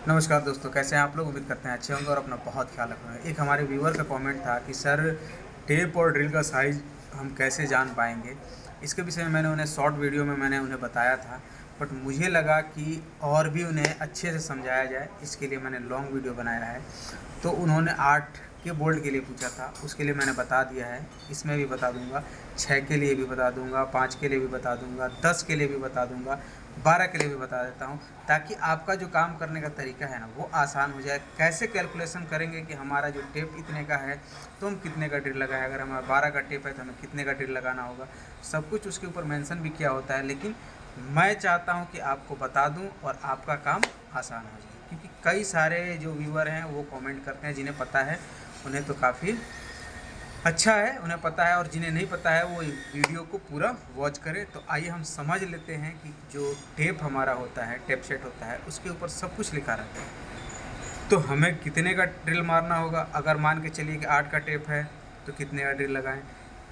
नमस्कार दोस्तों, कैसे हैं आप लोग। उम्मीद करते हैं अच्छे होंगे और अपना बहुत ख्याल रख रहे हैं। एक हमारे व्यूअर का कमेंट था कि सर टेप और ड्रिल का साइज़ हम कैसे जान पाएंगे। इसके विषय में मैंने उन्हें शॉर्ट वीडियो में मैंने उन्हें बताया था, बट मुझे लगा कि और भी उन्हें अच्छे से समझाया जाए, इसके लिए मैंने लॉन्ग वीडियो बनाया है। तो उन्होंने 8 के बोल्ट के लिए पूछा था, उसके लिए मैंने बता दिया है। इसमें भी बता दूंगा, 6 के लिए भी बता दूंगा, 5 के लिए भी बता दूंगा, 10 के लिए भी बता दूंगा, 12 के लिए भी बता देता हूँ, ताकि आपका जो काम करने का तरीका है ना वो आसान हो जाए। कैसे कैलकुलेशन करेंगे कि हमारा जो टेप इतने का है तो हम कितने का ड्रिल लगाएं, अगर हमारा 12 का टेप है तो हमें कितने का ड्रिल लगाना होगा, सब कुछ उसके ऊपर मेंशन भी किया होता है। लेकिन मैं चाहता हूं कि आपको बता दूं और आपका काम आसान हो जाए, क्योंकि कई सारे जो व्यूअर हैं वो कमेंट करते हैं, जिन्हें पता है उन्हें तो काफ़ी अच्छा है, उन्हें पता है, और जिन्हें नहीं पता है वो वीडियो को पूरा वॉच करें। तो आइए हम समझ लेते हैं कि जो टेप हमारा होता है, टेप सेट होता है, उसके ऊपर सब कुछ लिखा रहता है। तो हमें कितने का ड्रिल मारना होगा, अगर मान के चलिए कि 8 का टेप है तो कितने का ड्रिल लगाएं,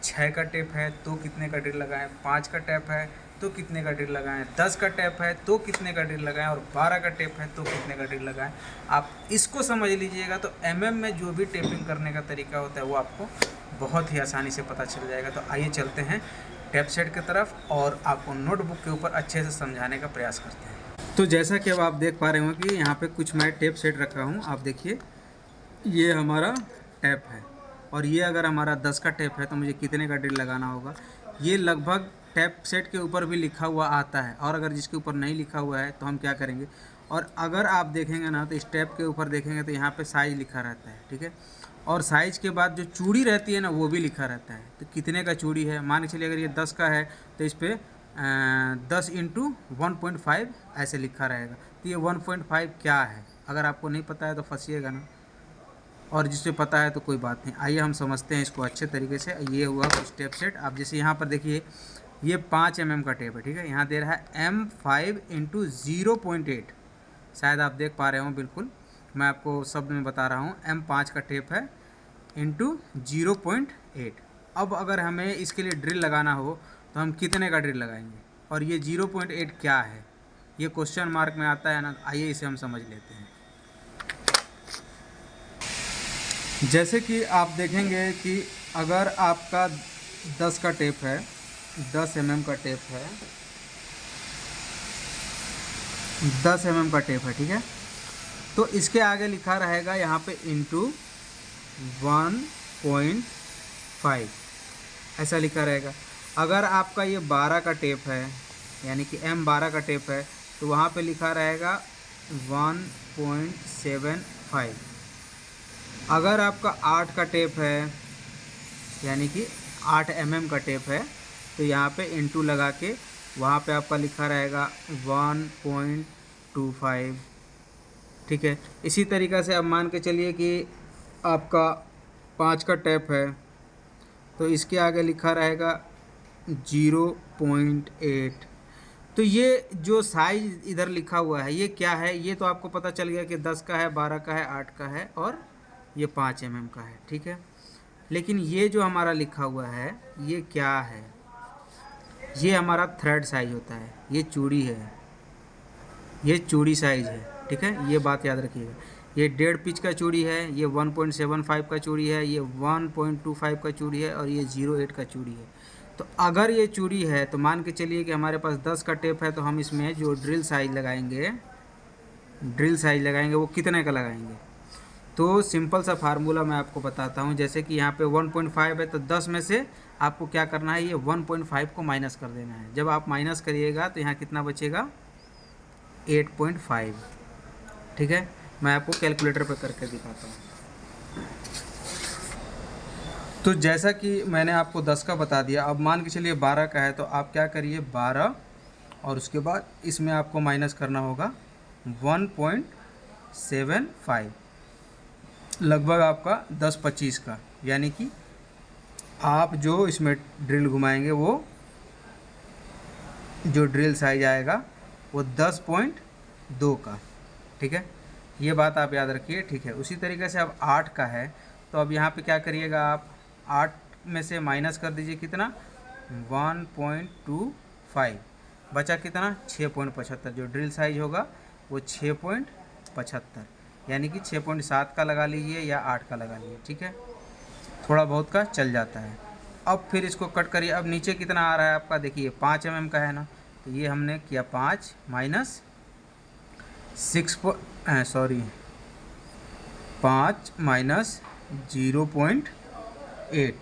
6 का टेप है तो कितने का ड्रिल लगाएं, 5 का टेप है तो कितने का ड्रिल लगाएं, 10 का टेप है तो कितने का ड्रिल लगाएं, और 12 का टेप है तो कितने का ड्रिल लगाएं। आप इसको समझ लीजिएगा तो एमएम में जो भी टेपिंग करने का तरीका होता है वो आपको बहुत ही आसानी से पता चल जाएगा। तो आइए चलते हैं टेप सेट की तरफ और आपको नोटबुक के ऊपर अच्छे से समझाने का प्रयास करते हैं। तो जैसा कि अब आप देख पा रहे हो कि यहाँ पे कुछ मैं टेप सेट रखा हूँ। आप देखिए, ये हमारा टेप है, और ये अगर हमारा 10 का टेप है तो मुझे कितने का ड्रिल लगाना होगा, ये लगभग टेप सेट के ऊपर भी लिखा हुआ आता है। और अगर जिसके ऊपर नहीं लिखा हुआ है तो हम क्या करेंगे, और अगर आप देखेंगे ना तो इस टेप के ऊपर देखेंगे तो यहाँ पे साइज लिखा रहता है, ठीक है। और साइज के बाद जो चूड़ी रहती है ना वो भी लिखा रहता है। तो कितने का चूड़ी है, मान के चलिए अगर ये 10 का है तो इस पर 10 इंटू 1.5 ऐसे लिखा रहेगा। तो ये 1.5 क्या है, अगर आपको नहीं पता है तो फंसिएगा ना, और जिससे पता है तो कोई बात नहीं। आइए हम समझते हैं इसको अच्छे तरीके से। ये हुआ कुछ टेप सेट। आप जैसे यहाँ पर देखिए, ये 5 mm का टेप है, ठीक है। यहाँ दे रहा है M5 इंटू 0.8, शायद आप देख पा रहे हो। बिल्कुल मैं आपको शब्द में बता रहा हूँ, M5 का टेप है इंटू 0.8। अब अगर हमें इसके लिए ड्रिल लगाना हो तो हम कितने का ड्रिल लगाएंगे, और ये 0.8 क्या है, ये क्वेश्चन मार्क में आता है ना। आइए इसे हम समझ लेते हैं। जैसे कि आप देखेंगे कि अगर आपका 10 का टेप है, 10 mm का टेप है, 10 mm का टेप है, ठीक है। तो इसके आगे लिखा रहेगा यहाँ पे इंटू 1.5 ऐसा लिखा रहेगा। अगर आपका ये 12 का टेप है, यानी कि M12 का टेप है, तो वहाँ पे लिखा रहेगा 1.75। अगर आपका 8 का टेप है, यानी कि 8 mm का टेप है, तो यहाँ पे इंटू लगा के वहाँ पे आपका लिखा रहेगा 1.25, ठीक है। इसी तरीक़ा से अब मान के चलिए कि आपका 5 का टेप है, तो इसके आगे लिखा रहेगा 0.8। तो ये जो साइज इधर लिखा हुआ है ये क्या है, ये तो आपको पता चल गया कि 10 का है, 12 का है, 8 का है, और ये 5 mm का है, ठीक है। लेकिन ये जो हमारा लिखा हुआ है ये क्या है, ये हमारा थ्रेड साइज होता है। ये चूड़ी है, ये चूड़ी साइज है, ठीक है। ये बात याद रखिएगा। ये 1.5 पिच का चूड़ी है, ये 1.75 का चूड़ी है, ये 1.25 का चूड़ी है, और ये 0.8 का चूड़ी है। तो अगर ये चूड़ी है तो मान के चलिए कि हमारे पास 10 का टेप है, तो हम इसमें जो ड्रिल साइज लगाएंगे वो कितने का लगाएंगे। तो सिंपल सा फार्मूला मैं आपको बताता हूँ। जैसे कि यहाँ पे 1.5 है, तो 10 में से आपको क्या करना है, ये 1.5 को माइनस कर देना है। जब आप माइनस करिएगा तो यहाँ कितना बचेगा, 8.5, ठीक है। मैं आपको कैलकुलेटर पर करके दिखाता हूँ। तो जैसा कि मैंने आपको 10 का बता दिया, अब मान के चलिए 12 का है, तो आप क्या करिए 12, और उसके बाद इसमें आपको माइनस करना होगा 1.75, लगभग आपका 10-25 का, यानी कि आप जो इसमें ड्रिल घुमाएंगे वो जो ड्रिल साइज आएगा वो 10.2 का, ठीक है। ये बात आप याद रखिए, ठीक है। उसी तरीके से अब 8 का है, तो अब यहाँ पे क्या करिएगा, आप 8 में से माइनस कर दीजिए कितना, 1.25, बचा कितना 6.75। जो ड्रिल साइज होगा वो 6.75 75, यानी कि 6.7 का लगा लीजिए या 8 का लगा लीजिए, ठीक है, थोड़ा बहुत का चल जाता है। अब फिर इसको कट करिए। अब नीचे कितना आ रहा है आपका, देखिए 5 mm का है ना, तो ये हमने किया 5 माइनस 5 माइनस 0.8,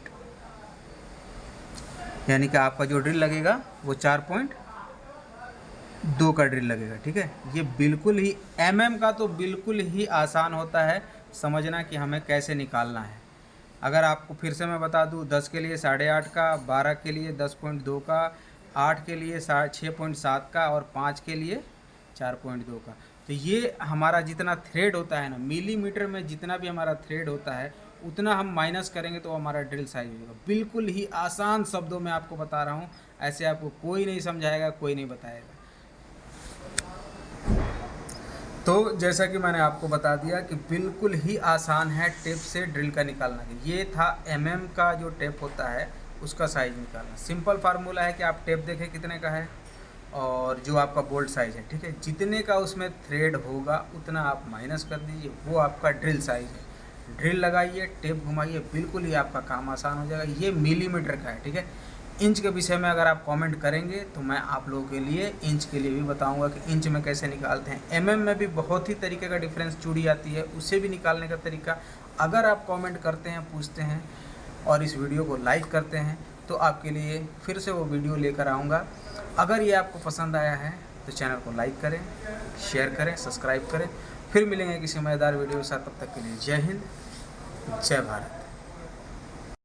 यानी कि आपका जो ड्रिल लगेगा वो 4.2 का ड्रिल लगेगा, ठीक है। ये बिल्कुल ही mm का तो बिल्कुल ही आसान होता है समझना कि हमें कैसे निकालना है। अगर आपको फिर से मैं बता दूं, 10 के लिए 8.5 का, 12 के लिए 10.2 का, 8 के लिए 6.7 का और 5 के लिए 4.2 का। तो ये हमारा जितना थ्रेड होता है ना, मिलीमीटर में जितना भी हमारा थ्रेड होता है उतना हम माइनस करेंगे तो हमारा ड्रिल साइज होगा। बिल्कुल ही आसान शब्दों में आपको बता रहा हूँ, ऐसे आपको कोई नहीं समझाएगा, कोई नहीं बताएगा। तो जैसा कि मैंने आपको बता दिया कि बिल्कुल ही आसान है टेप से ड्रिल का निकालना। ये था mm का जो टेप होता है उसका साइज़ निकालना। सिंपल फार्मूला है कि आप टेप देखें कितने का है और जो आपका बोल्ट साइज़ है, ठीक है, जितने का उसमें थ्रेड होगा उतना आप माइनस कर दीजिए, वो आपका ड्रिल साइज़ है। ड्रिल लगाइए, टेप घुमाइए, बिल्कुल ही आपका काम आसान हो जाएगा। ये मिलीमीटर का है, ठीक है। इंच के विषय में अगर आप कमेंट करेंगे तो मैं आप लोगों के लिए इंच के लिए भी बताऊंगा कि इंच में कैसे निकालते हैं। mm में भी बहुत ही तरीके का डिफरेंस चूड़ी आती है, उसे भी निकालने का तरीका अगर आप कमेंट करते हैं, पूछते हैं और इस वीडियो को लाइक करते हैं तो आपके लिए फिर से वो वीडियो लेकर आऊँगा। अगर ये आपको पसंद आया है तो चैनल को लाइक करें, शेयर करें, सब्सक्राइब करें। फिर मिलेंगे किसी मज़ेदार वीडियो के साथ, तब तक के लिए जय हिंद, जय भारत।